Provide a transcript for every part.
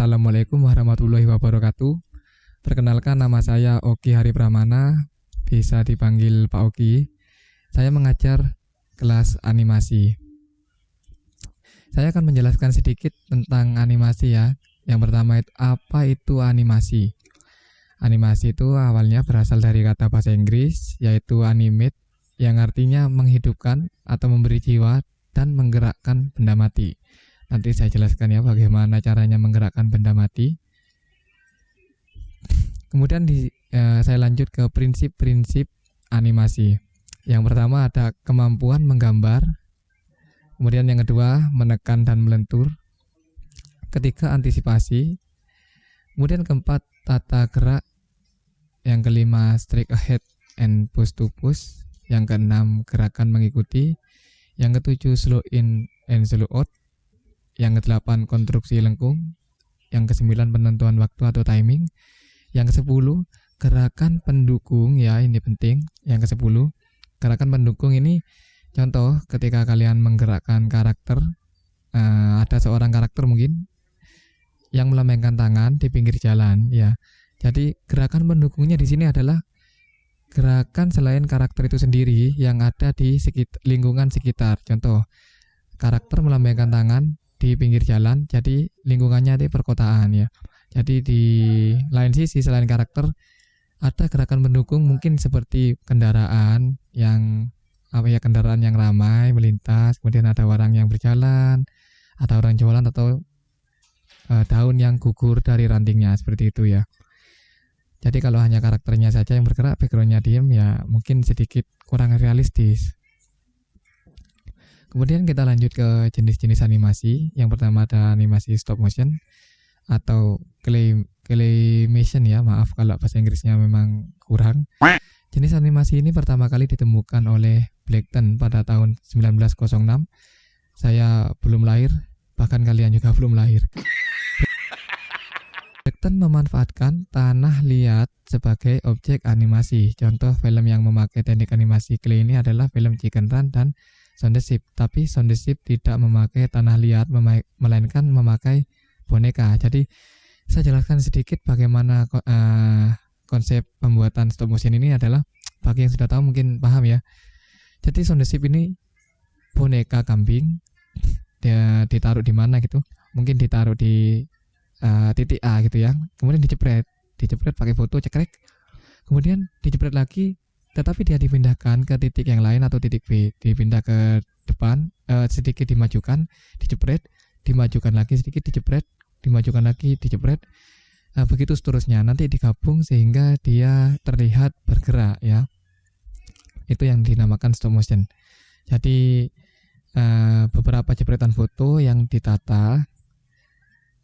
Assalamualaikum warahmatullahi wabarakatuh. Perkenalkan, nama saya Oki Hari Pramana, bisa dipanggil Pak Oki. Saya mengajar kelas animasi. Saya akan menjelaskan sedikit tentang animasi ya. Yang pertama itu, apa itu animasi? Animasi itu awalnya berasal dari kata bahasa Inggris, yaitu animate, yang artinya menghidupkan atau memberi jiwa dan menggerakkan benda mati. Nanti saya jelaskan ya bagaimana caranya menggerakkan benda mati. Kemudian saya lanjut ke prinsip-prinsip animasi. Yang pertama ada kemampuan menggambar. Kemudian yang kedua menekan dan melentur. Ketiga antisipasi. Kemudian keempat tata gerak. Yang kelima strike ahead and push to push. Yang keenam gerakan mengikuti. Yang ketujuh slow in and slow out. Yang kedelapan konstruksi lengkung. Yang kesembilan penentuan waktu atau timing. Yang ke-10 gerakan pendukung, ya ini penting. Yang ke-10 gerakan pendukung ini contoh ketika kalian menggerakkan karakter, ada seorang karakter mungkin yang melambaikan tangan di pinggir jalan ya. Jadi gerakan pendukungnya di sini adalah gerakan selain karakter itu sendiri yang ada di lingkungan sekitar. Contoh karakter melambaikan tangan di pinggir jalan, jadi lingkungannya di perkotaan ya. Jadi di lain sisi selain karakter ada gerakan pendukung mungkin seperti kendaraan yang kendaraan yang ramai melintas, kemudian ada orang yang berjalan, ada orang jualan atau daun yang gugur dari rantingnya seperti itu ya. Jadi kalau hanya karakternya saja yang bergerak, backgroundnya diem ya mungkin sedikit kurang realistis. Kemudian kita lanjut ke jenis-jenis animasi. Yang pertama ada animasi stop motion atau claymation ya, maaf kalau bahasa Inggrisnya memang kurang. Jenis animasi ini pertama kali ditemukan oleh Blackton pada tahun 1906. Saya belum lahir, bahkan kalian juga belum lahir. Blackton memanfaatkan tanah liat sebagai objek animasi. Contoh film yang memakai teknik animasi clay ini adalah film Chicken Run dan Shaun the Sheep. Tapi Shaun the Sheep tidak memakai tanah liat, melainkan memakai boneka. Jadi saya jelaskan sedikit bagaimana konsep pembuatan stop motion ini adalah bagi yang sudah tahu mungkin paham ya. Jadi Shaun the Sheep ini boneka kambing, dia ditaruh di mana gitu, mungkin ditaruh di titik A gitu ya, kemudian dijepret pakai foto cekrek, kemudian dijepret lagi, tetapi dia dipindahkan ke titik yang lain atau titik B, dipindah ke depan, sedikit dimajukan, dijepret, dimajukan lagi sedikit, dijepret, dimajukan lagi, dijepret, begitu seterusnya, nanti digabung sehingga dia terlihat bergerak ya. Itu yang dinamakan stop motion. Jadi beberapa jepretan foto yang ditata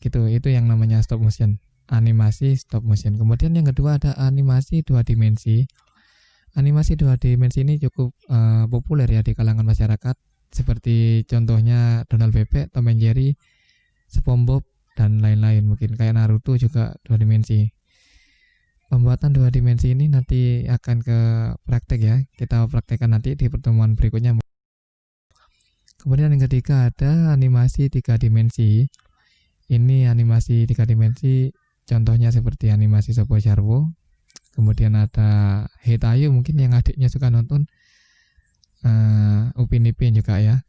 gitu, itu yang namanya stop motion, animasi stop motion. Kemudian yang kedua ada animasi 2 dimensi. Animasi 2 dimensi ini cukup populer ya di kalangan masyarakat, seperti contohnya Donald Bebek, Tom and Jerry, SpongeBob dan lain-lain, mungkin kayak Naruto juga 2 dimensi. Pembuatan 2 dimensi ini nanti akan ke praktek ya, kita praktekkan nanti di pertemuan berikutnya. Kemudian yang ketiga ada animasi 3 dimensi. Ini animasi 3 dimensi contohnya seperti animasi Sopo Jarwo. Kemudian ada Hetayu mungkin yang adiknya suka nonton, Upin Ipin juga ya.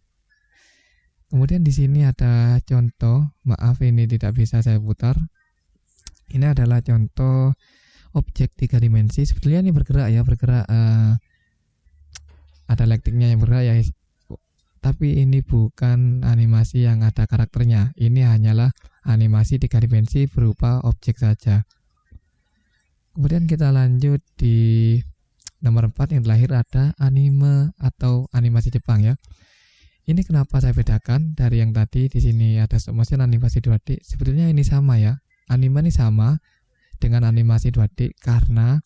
Kemudian di sini ada contoh, maaf ini tidak bisa saya putar. Ini adalah contoh objek 3 dimensi. Sebetulnya ini bergerak ya, ada lightingnya yang bergerak ya. Tapi ini bukan animasi yang ada karakternya. Ini hanyalah animasi 3 dimensi berupa objek saja. Kemudian kita lanjut di nomor 4 yang terakhir ada anime atau animasi Jepang ya. Ini kenapa saya bedakan dari yang tadi, di sini ada stop motion, animasi 2D. Sebetulnya ini sama ya. Anime ini sama dengan animasi 2D karena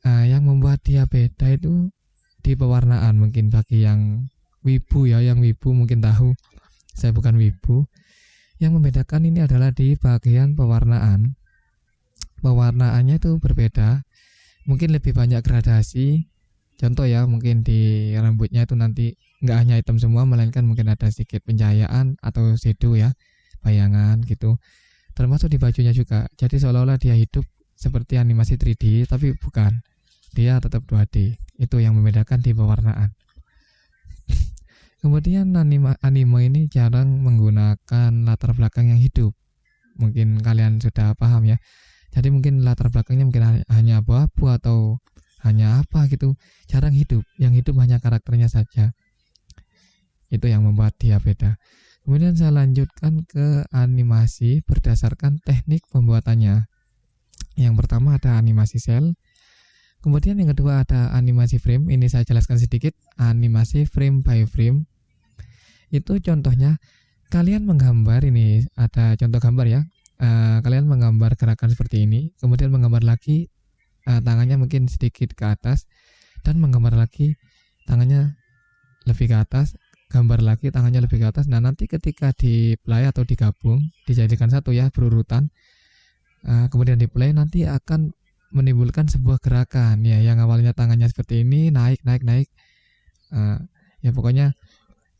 yang membuat dia beda itu di pewarnaan. Mungkin bagi yang wibu ya, yang wibu mungkin tahu. Saya bukan wibu. Yang membedakan ini adalah di bagian pewarnaan. Pewarnaannya itu berbeda. Mungkin lebih banyak gradasi. Contoh ya, mungkin di rambutnya itu nanti nggak hanya hitam semua, melainkan mungkin ada sedikit pencahayaan atau shadow ya, bayangan gitu. termasuk di bajunya juga. Jadi seolah-olah dia hidup seperti animasi 3D, tapi bukan. Dia tetap 2D. Itu yang membedakan di pewarnaan. Kemudian anime ini jarang menggunakan latar belakang yang hidup. Mungkin kalian sudah paham ya. Jadi mungkin latar belakangnya mungkin hanya abu-abu atau hanya apa gitu. Jarang hidup. Yang hidup hanya karakternya saja. Itu yang membuat dia beda. Kemudian saya lanjutkan ke animasi berdasarkan teknik pembuatannya. Yang pertama ada animasi cel. Kemudian yang kedua ada animasi frame. Ini saya jelaskan sedikit. Animasi frame by frame. Itu contohnya kalian menggambar, ini ada contoh gambar ya. Kalian menggambar gerakan seperti ini. Kemudian menggambar lagi tangannya mungkin sedikit ke atas. Dan menggambar lagi tangannya lebih ke atas. Gambar lagi tangannya lebih ke atas. Nah nanti ketika di play atau digabung, dijadikan satu ya, berurutan. Kemudian di play nanti akan menimbulkan sebuah gerakan ya, yang awalnya tangannya seperti ini, naik. Ya pokoknya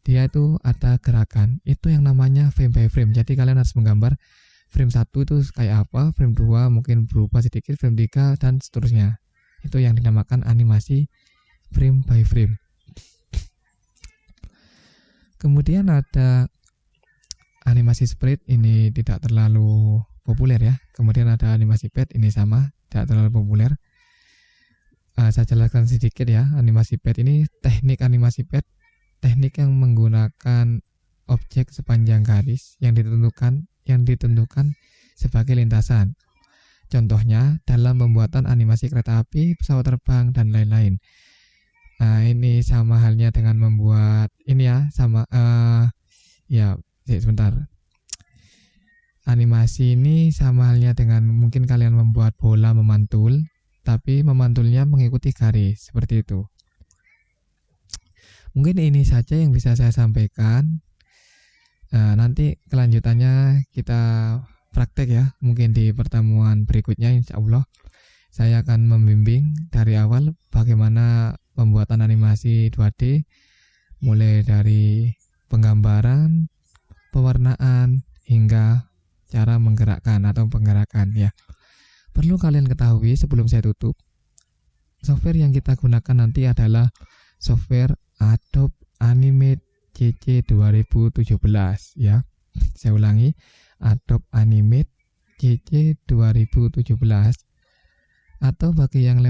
dia itu ada gerakan. Itu yang namanya frame by frame. Jadi kalian harus menggambar frame 1 itu kayak apa, frame 2 mungkin berubah sedikit, frame 3 dan seterusnya. Itu yang dinamakan animasi frame by frame. Kemudian ada animasi sprite, ini tidak terlalu populer ya. Kemudian ada animasi pad, ini sama, tidak terlalu populer. Saya jelaskan sedikit ya. Animasi pad ini teknik animasi pad, teknik yang menggunakan objek sepanjang garis yang ditentukan sebagai lintasan. Contohnya dalam pembuatan animasi kereta api, pesawat terbang dan lain-lain. Ini sama halnya dengan membuat ini ya, sama sebentar. Animasi ini sama halnya dengan mungkin kalian membuat bola memantul, tapi memantulnya mengikuti garis seperti itu. Mungkin ini saja yang bisa saya sampaikan. Nanti kelanjutannya kita praktek ya. Mungkin di pertemuan berikutnya insya Allah saya akan membimbing dari awal bagaimana pembuatan animasi 2D, mulai dari penggambaran, pewarnaan, hingga cara menggerakkan atau penggerakan ya. Perlu kalian ketahui sebelum saya tutup, software yang kita gunakan nanti adalah software Adobe Animate CC 2017 ya. Saya ulangi, Adobe Animate CC 2017. Atau bagi yang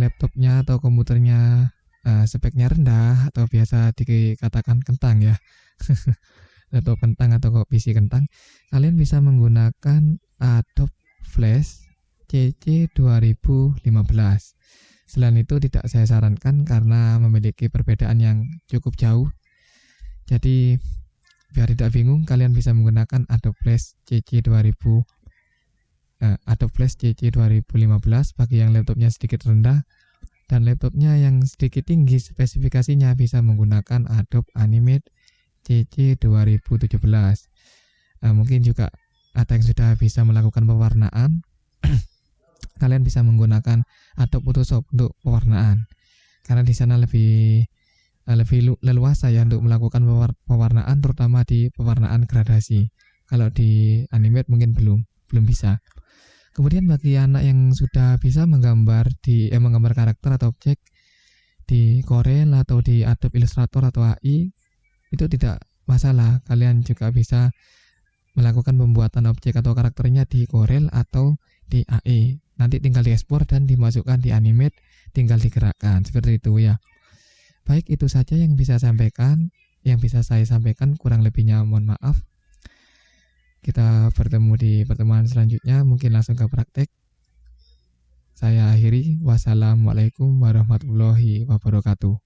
laptopnya atau komputernya speknya rendah atau biasa dikatakan kentang ya. Laptop kentang atau PC kentang, kalian bisa menggunakan Adobe Flash CC 2015. Selain itu tidak saya sarankan karena memiliki perbedaan yang cukup jauh. Jadi biar tidak bingung, kalian bisa menggunakan Adobe Flash CC 2015 bagi yang laptopnya sedikit rendah, dan laptopnya yang sedikit tinggi spesifikasinya bisa menggunakan Adobe Animate CC 2017. Mungkin juga ada yang sudah bisa melakukan pewarnaan. Kalian bisa menggunakan Adobe Photoshop untuk pewarnaan, karena di sana lebih leluasa ya untuk melakukan pewarnaan, terutama di pewarnaan gradasi. Kalau di Animate mungkin belum bisa. Kemudian bagi anak yang sudah bisa menggambar karakter atau objek di Corel atau di Adobe Illustrator atau AI, itu tidak masalah. Kalian juga bisa melakukan pembuatan objek atau karakternya di Corel atau di AI. Nanti tinggal diekspor dan dimasukkan di Animate, tinggal digerakkan seperti itu ya. Baik, itu saja yang bisa saya sampaikan, kurang lebihnya mohon maaf. Kita bertemu di pertemuan selanjutnya, mungkin langsung ke praktek. Saya akhiri, wassalamualaikum warahmatullahi wabarakatuh.